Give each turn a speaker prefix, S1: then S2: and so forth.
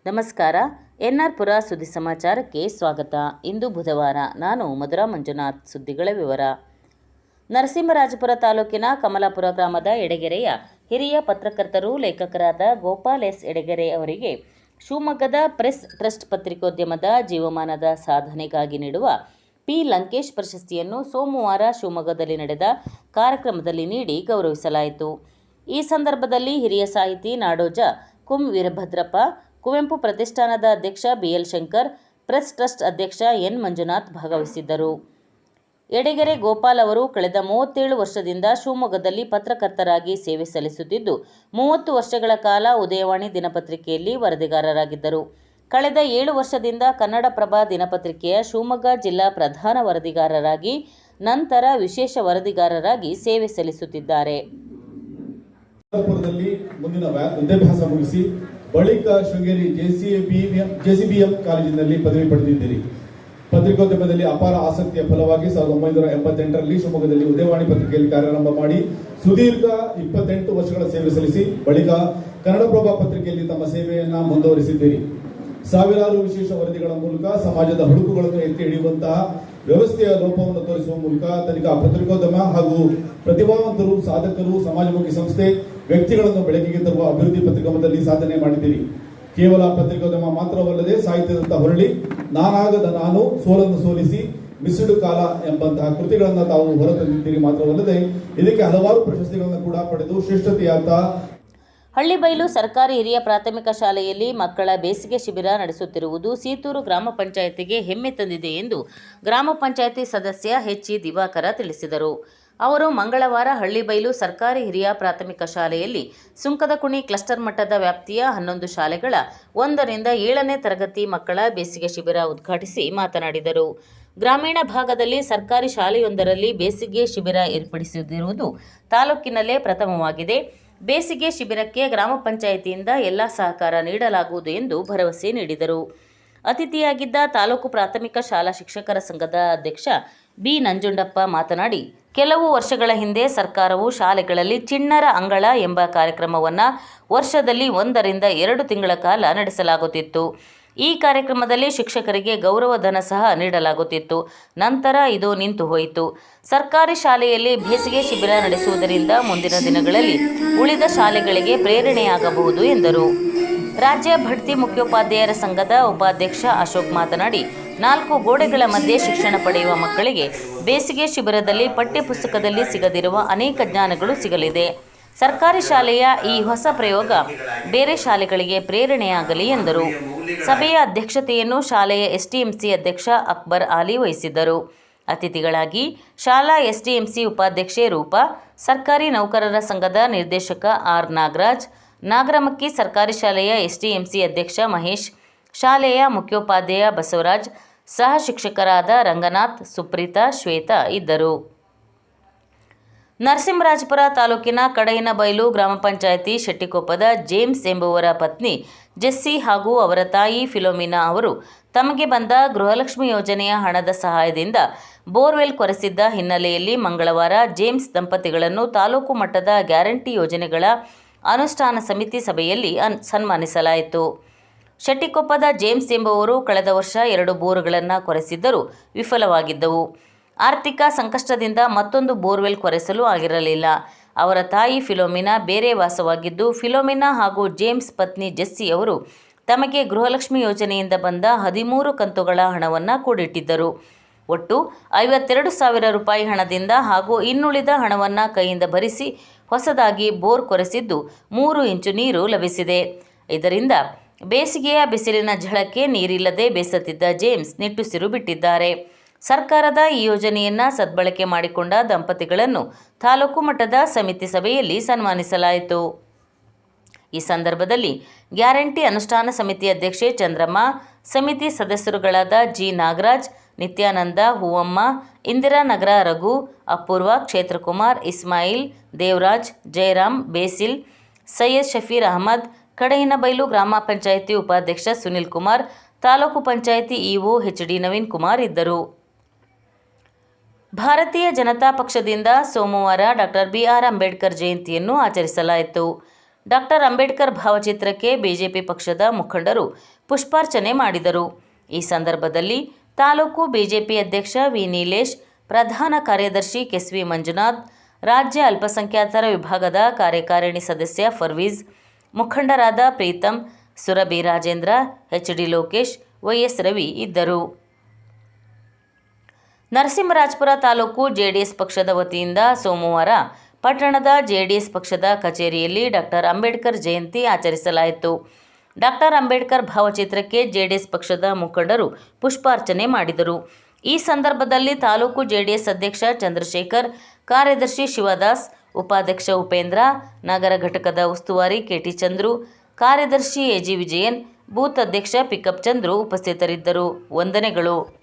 S1: ನಮಸ್ಕಾರ. ಎನ್ಆರ್ ಪುರ ಸುದ್ದಿ ಸಮಾಚಾರಕ್ಕೆ ಸ್ವಾಗತ. ಇಂದು ಬುಧವಾರ. ನಾನು ಮಧುರಾ ಮಂಜುನಾಥ್. ಸುದ್ದಿಗಳ ವಿವರ. ನರಸಿಂಹರಾಜಪುರ ತಾಲೂಕಿನ ಕಮಲಾಪುರ ಗ್ರಾಮದ ಎಡೆಗೆರೆಯ ಹಿರಿಯ ಪತ್ರಕರ್ತರು, ಲೇಖಕರಾದ ಗೋಪಾಲ್ ಎಸ್ ಎಡೆಗೆರೆ ಅವರಿಗೆ ಶಿವಮೊಗ್ಗದ ಪ್ರೆಸ್ ಟ್ರಸ್ಟ್ ಪತ್ರಿಕೋದ್ಯಮದ ಜೀವಮಾನದ ಸಾಧನೆಗಾಗಿ ನೀಡುವ ಪಿ. ಲಂಕೇಶ್ ಪ್ರಶಸ್ತಿಯನ್ನು ಸೋಮವಾರ ಶಿವಮೊಗ್ಗದಲ್ಲಿ ನಡೆದ ಕಾರ್ಯಕ್ರಮದಲ್ಲಿ ನೀಡಿ ಗೌರವಿಸಲಾಯಿತು. ಈ ಸಂದರ್ಭದಲ್ಲಿ ಹಿರಿಯ ಸಾಹಿತಿ ನಾಡೋಜ ಕುಂ ವೀರಭದ್ರಪ್ಪ, ಕುವೆಂಪು ಪ್ರತಿಷ್ಠಾನದ ಅಧ್ಯಕ್ಷ ಬಿಎಲ್ ಶಂಕರ್, ಪ್ರೆಸ್ ಟ್ರಸ್ಟ್ ಅಧ್ಯಕ್ಷ ಎನ್ ಮಂಜುನಾಥ್ ಭಾಗವಹಿಸಿದ್ದರು. ಎಡೆಗೆರೆ ಗೋಪಾಲ್ ಅವರು ಕಳೆದ 37 ವರ್ಷದಿಂದ ಶಿವಮೊಗ್ಗದಲ್ಲಿ ಪತ್ರಕರ್ತರಾಗಿ ಸೇವೆ ಸಲ್ಲಿಸುತ್ತಿದ್ದು, 30 ವರ್ಷಗಳ ಕಾಲ ಉದಯವಾಣಿ ದಿನಪತ್ರಿಕೆಯಲ್ಲಿ ವರದಿಗಾರರಾಗಿದ್ದರು. ಕಳೆದ 7 ವರ್ಷದಿಂದ ಕನ್ನಡಪ್ರಭ ದಿನಪತ್ರಿಕೆಯ ಶಿವಮೊಗ್ಗ ಜಿಲ್ಲಾ ಪ್ರಧಾನ ವರದಿಗಾರರಾಗಿ, ನಂತರ ವಿಶೇಷ ವರದಿಗಾರರಾಗಿ ಸೇವೆ ಸಲ್ಲಿಸುತ್ತಿದ್ದಾರೆ.
S2: ಮುಂದಿನ ವಿದ್ಯಾಭ್ಯಾಸ ಮುಗಿಸಿ ಬಳಿಕ ಶೃಂಗೇರಿ ಜೆಸಿಬಿಎಂ ಕಾಲೇಜಿನಲ್ಲಿ ಪದವಿ ಪಡೆದಿದ್ದೀರಿ. ಪತ್ರಿಕೋದ್ಯಮದಲ್ಲಿ ಅಪಾರ ಆಸಕ್ತಿಯ ಫಲವಾಗಿ 1988ರಲ್ಲಿ ಶಿವಮೊಗ್ಗದಲ್ಲಿ ಉದಯವಾಣಿ ಪತ್ರಿಕೆಯಲ್ಲಿ ಕಾರ್ಯಾರಂಭ ಮಾಡಿ ಸುದೀರ್ಘ 28 ವರ್ಷಗಳ ಸೇವೆ ಸಲ್ಲಿಸಿ ಬಳಿಕ ಕನ್ನಡಪ್ರಭ ಪತ್ರಿಕೆಯಲ್ಲಿ ತಮ್ಮ ಸೇವೆಯನ್ನ ಮುಂದುವರಿಸಿದ್ದೀರಿ. ಸಾವಿರಾರು ವಿಶೇಷ ವರದಿಗಳ ಮೂಲಕ ಸಮಾಜದ ಹುಡುಕುಗಳನ್ನು ಎತ್ತಿ ಹಿಡಿಯುವಂತಹ ವ್ಯವಸ್ಥೆಯ ಲೋಪವನ್ನು ತೋರಿಸುವ ಮೂಲಕ ತನಿಖಾ ಪತ್ರಿಕೋದ್ಯಮ ಹಾಗೂ ಪ್ರತಿಭಾವಂತರು, ಸಾಧಕರು, ಸಮಾಜಮುಖಿ ಸಂಸ್ಥೆ, ವ್ಯಕ್ತಿಗಳನ್ನು ಬೆಳಕಿಗೆ ತರುವ ಅಭಿವೃದ್ಧಿ ಪತ್ರಿಕೋದ್ಯಮದಲ್ಲಿ ಸಾಧನೆ ಮಾಡಿದ್ದೀರಿ. ಕೇವಲ ಪತ್ರಿಕೋದ್ಯಮ ಮಾತ್ರವಲ್ಲದೆ ಸಾಹಿತ್ಯದಂತ ಹೊರಳಿ ನಾನಾಗದ ನಾನು, ಸೋಲನ್ನು ಸೋಲಿಸಿ, ಮಿಸ್ಡ್ ಕಾಲ ಎಂಬಂತಹ ಕೃತಿಗಳನ್ನು ತಾವು ಹೊರತಂದಿದ್ದೀರಿ. ಮಾತ್ರವಲ್ಲದೆ ಇದಕ್ಕೆ ಹಲವಾರು ಪ್ರಶಸ್ತಿಗಳನ್ನು ಕೂಡ ಪಡೆದು ಶ್ರೇಷ್ಠತೆಯಾದ
S1: ಹಳ್ಳಿಬೈಲು ಸರ್ಕಾರಿ ಹಿರಿಯ ಪ್ರಾಥಮಿಕ ಶಾಲೆಯಲ್ಲಿ ಮಕ್ಕಳ ಬೇಸಿಗೆ ಶಿಬಿರ ನಡೆಸುತ್ತಿರುವುದು ಸೀತೂರು ಗ್ರಾಮ ಪಂಚಾಯಿತಿಗೆ ಹೆಮ್ಮೆ ತಂದಿದೆ ಎಂದು ಗ್ರಾಮ ಪಂಚಾಯಿತಿ ಸದಸ್ಯ ಎಚ್.ಇ. ದಿವಾಕರ ತಿಳಿಸಿದರು. ಅವರು ಮಂಗಳವಾರ ಹಳ್ಳಿಬೈಲು ಸರ್ಕಾರಿ ಹಿರಿಯ ಪ್ರಾಥಮಿಕ ಶಾಲೆಯಲ್ಲಿ ಸುಂಕದಕುಣಿ ಕ್ಲಸ್ಟರ್ ಮಟ್ಟದ ವ್ಯಾಪ್ತಿಯ 11 ಶಾಲೆಗಳ 1ರಿಂದ 7ನೇ ತರಗತಿ ಮಕ್ಕಳ ಬೇಸಿಗೆ ಶಿಬಿರ ಉದ್ಘಾಟಿಸಿ ಮಾತನಾಡಿದರು. ಗ್ರಾಮೀಣ ಭಾಗದಲ್ಲಿ ಸರ್ಕಾರಿ ಶಾಲೆಯೊಂದರಲ್ಲಿ ಬೇಸಿಗೆ ಶಿಬಿರ ಏರ್ಪಡಿಸುತ್ತಿರುವುದು ತಾಲೂಕಿನಲ್ಲೇ ಪ್ರಥಮವಾಗಿದೆ. ಬೇಸಿಗೆ ಶಿಬಿರಕ್ಕೆ ಗ್ರಾಮ ಪಂಚಾಯಿತಿಯಿಂದ ಎಲ್ಲ ಸಹಕಾರ ನೀಡಲಾಗುವುದು ಎಂದು ಭರವಸೆ ನೀಡಿದರು. ಅತಿಥಿಯಾಗಿದ್ದ ತಾಲೂಕು ಪ್ರಾಥಮಿಕ ಶಾಲಾ ಶಿಕ್ಷಕರ ಸಂಘದ ಅಧ್ಯಕ್ಷ ಬಿ. ನಂಜುಂಡಪ್ಪ ಮಾತನಾಡಿ, ಕೆಲವು ವರ್ಷಗಳ ಹಿಂದೆ ಸರ್ಕಾರವು ಶಾಲೆಗಳಲ್ಲಿ ಚಿಣ್ಣರ ಅಂಗಳ ಎಂಬ ಕಾರ್ಯಕ್ರಮವನ್ನು ವರ್ಷದಲ್ಲಿ 1ರಿಂದ 2 ತಿಂಗಳ ಕಾಲ ನಡೆಸಲಾಗುತ್ತಿತ್ತು. ಈ ಕಾರ್ಯಕ್ರಮದಲ್ಲಿ ಶಿಕ್ಷಕರಿಗೆ ಗೌರವಧನ ಸಹ ನೀಡಲಾಗುತ್ತಿತ್ತು. ನಂತರ ಇದು ನಿಂತು ಹೋಯಿತು. ಸರ್ಕಾರಿ ಶಾಲೆಯಲ್ಲಿ ಬೇಸಿಗೆ ಶಿಬಿರ ನಡೆಸುವುದರಿಂದ ಮುಂದಿನ ದಿನಗಳಲ್ಲಿ ಉಳಿದ ಶಾಲೆಗಳಿಗೆ ಪ್ರೇರಣೆಯಾಗಬಹುದು ಎಂದರು. ರಾಜ್ಯ ಬಡ್ತಿ ಮುಖ್ಯೋಪಾಧ್ಯಾಯರ ಸಂಘದ ಉಪಾಧ್ಯಕ್ಷ ಅಶೋಕ್ ಮಾತನಾಡಿ, 4 ಗೋಡೆಗಳ ಮಧ್ಯೆ ಶಿಕ್ಷಣ ಪಡೆಯುವ ಮಕ್ಕಳಿಗೆ ಬೇಸಿಗೆ ಶಿಬಿರದಲ್ಲಿ ಪಠ್ಯಪುಸ್ತಕದಲ್ಲಿ ಸಿಗದಿರುವ ಅನೇಕ ಜ್ಞಾನಗಳು ಸಿಗಲಿದೆ. ಸರ್ಕಾರಿ ಶಾಲೆಯ ಈ ಹೊಸ ಪ್ರಯೋಗ ಬೇರೆ ಶಾಲೆಗಳಿಗೆ ಪ್ರೇರಣೆಯಾಗಲಿ ಎಂದರು. ಸಭೆಯ ಅಧ್ಯಕ್ಷತೆಯನ್ನು ಶಾಲೆಯ ಎಸ್ಟಿಎಂಸಿ ಅಧ್ಯಕ್ಷ ಅಕ್ಬರ್ ಆಲಿ ವಹಿಸಿದ್ದರು. ಅತಿಥಿಗಳಾಗಿ ಶಾಲಾ ಎಸ್ಟಿಎಂಸಿ ಉಪಾಧ್ಯಕ್ಷೆ ರೂಪಾ, ಸರ್ಕಾರಿ ನೌಕರರ ಸಂಘದ ನಿರ್ದೇಶಕ ಆರ್. ನಾಗರಾಜ್, ನಾಗರಮಕ್ಕಿ ಸರ್ಕಾರಿ ಶಾಲೆಯ ಎಸ್ಟಿಎಂಸಿ ಅಧ್ಯಕ್ಷ ಮಹೇಶ್, ಶಾಲೆಯ ಮುಖ್ಯೋಪಾಧ್ಯಾಯ ಬಸವರಾಜ್, ಸಹ ಶಿಕ್ಷಕರಾದ ರಂಗನಾಥ್, ಸುಪ್ರೀತಾ, ಶ್ವೇತಾ ಇದ್ದರು. ನರಸಿಂಹರಾಜಪುರ ತಾಲೂಕಿನ ಕಡಹಿನಬೈಲು ಗ್ರಾಮ ಪಂಚಾಯಿತಿ ಶೆಟ್ಟಿಕೊಪ್ಪದ ಜೇಮ್ಸ್ ಎಂಬುವರ ಪತ್ನಿ ಜೆಸ್ಸಿ ಹಾಗೂ ಅವರ ತಾಯಿ ಫಿಲೋಮಿನಾ ಅವರು ತಮಗೆ ಬಂದ ಗೃಹಲಕ್ಷ್ಮಿ ಯೋಜನೆಯ ಹಣದ ಸಹಾಯದಿಂದ ಬೋರ್ವೆಲ್ ಕೊರೆಸಿದ್ದ ಹಿನ್ನೆಲೆಯಲ್ಲಿ ಮಂಗಳವಾರ ಜೇಮ್ಸ್ ದಂಪತಿಗಳನ್ನು ತಾಲೂಕು ಮಟ್ಟದ ಗ್ಯಾರಂಟಿ ಯೋಜನೆಗಳ ಅನುಷ್ಠಾನ ಸಮಿತಿ ಸಭೆಯಲ್ಲಿ ಸನ್ಮಾನಿಸಲಾಯಿತು. ಶೆಟ್ಟಿಕೊಪ್ಪದ ಜೇಮ್ಸ್ ಎಂಬುವರು ಕಳೆದ ವರ್ಷ 2 ಬೋರ್ಗಳನ್ನು ಕೊರೆಸಿದ್ದರೂ ವಿಫಲವಾಗಿದ್ದವು. ಆರ್ಥಿಕ ಸಂಕಷ್ಟದಿಂದ ಮತ್ತೊಂದು ಬೋರ್ವೆಲ್ ಕೊರೆಸಲು ಆಗಿರಲಿಲ್ಲ. ಅವರ ತಾಯಿ ಫಿಲೋಮಿನಾ ಬೇರೆ ವಾಸವಾಗಿದ್ದು, ಫಿಲೋಮಿನಾ ಹಾಗೂ ಜೇಮ್ಸ್ ಪತ್ನಿ ಜೆಸ್ಸಿ ಅವರು ತಮಗೆ ಗೃಹಲಕ್ಷ್ಮಿ ಯೋಜನೆಯಿಂದ ಬಂದ 13 ಕಂತುಗಳ ಹಣವನ್ನು ಕೂಡಿಟ್ಟಿದ್ದರು. ಒಟ್ಟು 52,000 ರೂಪಾಯಿ ಹಣದಿಂದ ಹಾಗೂ ಇನ್ನುಳಿದ ಹಣವನ್ನು ಕೈಯಿಂದ ಭರಿಸಿ ಹೊಸದಾಗಿ ಬೋರ್ ಕೊರೆಸಿದ್ದು 3 ಇಂಚು ನೀರು ಲಭಿಸಿದೆ. ಇದರಿಂದ ಬೇಸಿಗೆಯ ಬಿಸಿಲಿನ ಝಳಕ್ಕೆ ನೀರಿಲ್ಲದೆ ಬೇಸತ್ತಿದ್ದ ಜೇಮ್ಸ್ ನಿಟ್ಟುಸಿರು ಬಿಟ್ಟಿದ್ದಾರೆ. ಸರ್ಕಾರದ ಈ ಯೋಜನೆಯನ್ನು ಸದ್ಬಳಕೆ ಮಾಡಿಕೊಂಡ ದಂಪತಿಗಳನ್ನು ತಾಲೂಕು ಮಟ್ಟದ ಸಮಿತಿ ಸಭೆಯಲ್ಲಿ ಸನ್ಮಾನಿಸಲಾಯಿತು. ಈ ಸಂದರ್ಭದಲ್ಲಿ ಗ್ಯಾರಂಟಿ ಅನುಷ್ಠಾನ ಸಮಿತಿ ಅಧ್ಯಕ್ಷೆ ಚಂದ್ರಮ್ಮ, ಸಮಿತಿ ಸದಸ್ಯರುಗಳಾದ ಜಿ. ನಾಗರಾಜ್, ನಿತ್ಯಾನಂದ, ಹೂವಮ್ಮ, ಇಂದಿರಾನಗರ ರಘು, ಅಪೂರ್ವ, ಕ್ಷೇತ್ರಕುಮಾರ್, ಇಸ್ಮಾಯಿಲ್, ದೇವರಾಜ್, ಜಯರಾಮ್, ಬೇಸಿಲ್, ಸೈಯದ್ ಶಫೀರ್ ಅಹಮದ್, ಕಡಹಿನಬೈಲು ಗ್ರಾಮ ಪಂಚಾಯಿತಿ ಉಪಾಧ್ಯಕ್ಷ ಸುನಿಲ್ ಕುಮಾರ್, ತಾಲೂಕು ಪಂಚಾಯಿತಿ ಇಒ ಎಚ್.ಡಿ. ನವೀನ್ ಕುಮಾರ್ ಇದ್ದರು. ಭಾರತೀಯ ಜನತಾ ಪಕ್ಷದಿಂದ ಸೋಮವಾರ ಡಾ. ಬಿ.ಆರ್. ಅಂಬೇಡ್ಕರ್ ಜಯಂತಿಯನ್ನು ಆಚರಿಸಲಾಯಿತು. ಡಾಕ್ಟರ್ ಅಂಬೇಡ್ಕರ್ ಭಾವಚಿತ್ರಕ್ಕೆ ಬಿಜೆಪಿ ಪಕ್ಷದ ಮುಖಂಡರು ಪುಷ್ಪಾರ್ಚನೆ ಮಾಡಿದರು. ಈ ಸಂದರ್ಭದಲ್ಲಿ ತಾಲೂಕು ಬಿಜೆಪಿ ಅಧ್ಯಕ್ಷ ವಿ. ನೀಲೇಶ್, ಪ್ರಧಾನ ಕಾರ್ಯದರ್ಶಿ ಕೆಸ್ವಿ ಮಂಜುನಾಥ್, ರಾಜ್ಯ ಅಲ್ಪಸಂಖ್ಯಾತರ ವಿಭಾಗದ ಕಾರ್ಯಕಾರಿಣಿ ಸದಸ್ಯ ಫರ್ವೀಜ್, ಮುಖಂಡರಾದ ಪ್ರೀತಂ, ಸುರಭಿ ರಾಜೇಂದ್ರ, ಎಚ್.ಡಿ. ಲೋಕೇಶ್, ವೈಎಸ್ ರವಿ ಇದ್ದರು. ನರಸಿಂಹರಾಜಪುರ ತಾಲೂಕು ಜೆಡಿಎಸ್ ಪಕ್ಷದ ವತಿಯಿಂದ ಸೋಮವಾರ ಪಟ್ಟಣದ ಜೆಡಿಎಸ್ ಪಕ್ಷದ ಕಚೇರಿಯಲ್ಲಿ ಡಾಕ್ಟರ್ ಅಂಬೇಡ್ಕರ್ ಜಯಂತಿ ಆಚರಿಸಲಾಯಿತು. ಡಾಕ್ಟರ್ ಅಂಬೇಡ್ಕರ್ ಭಾವಚಿತ್ರಕ್ಕೆ ಜೆಡಿಎಸ್ ಪಕ್ಷದ ಮುಖಂಡರು ಪುಷ್ಪಾರ್ಚನೆ ಮಾಡಿದರು. ಈ ಸಂದರ್ಭದಲ್ಲಿ ತಾಲೂಕು ಜೆಡಿಎಸ್ ಅಧ್ಯಕ್ಷ ಚಂದ್ರಶೇಖರ್, ಕಾರ್ಯದರ್ಶಿ ಶಿವದಾಸ್, ಉಪಾಧ್ಯಕ್ಷ ಉಪೇಂದ್ರ, ನಗರ ಘಟಕದ ಉಸ್ತುವಾರಿ ಕೆಟಿ ಚಂದ್ರು, ಕಾರ್ಯದರ್ಶಿ ಎಜಿ ವಿಜಯನ್, ಬೂತ್ ಅಧ್ಯಕ್ಷ ಪಿಕಪ್ ಚಂದ್ರು ಉಪಸ್ಥಿತರಿದ್ದರು. ವಂದನೆಗಳು.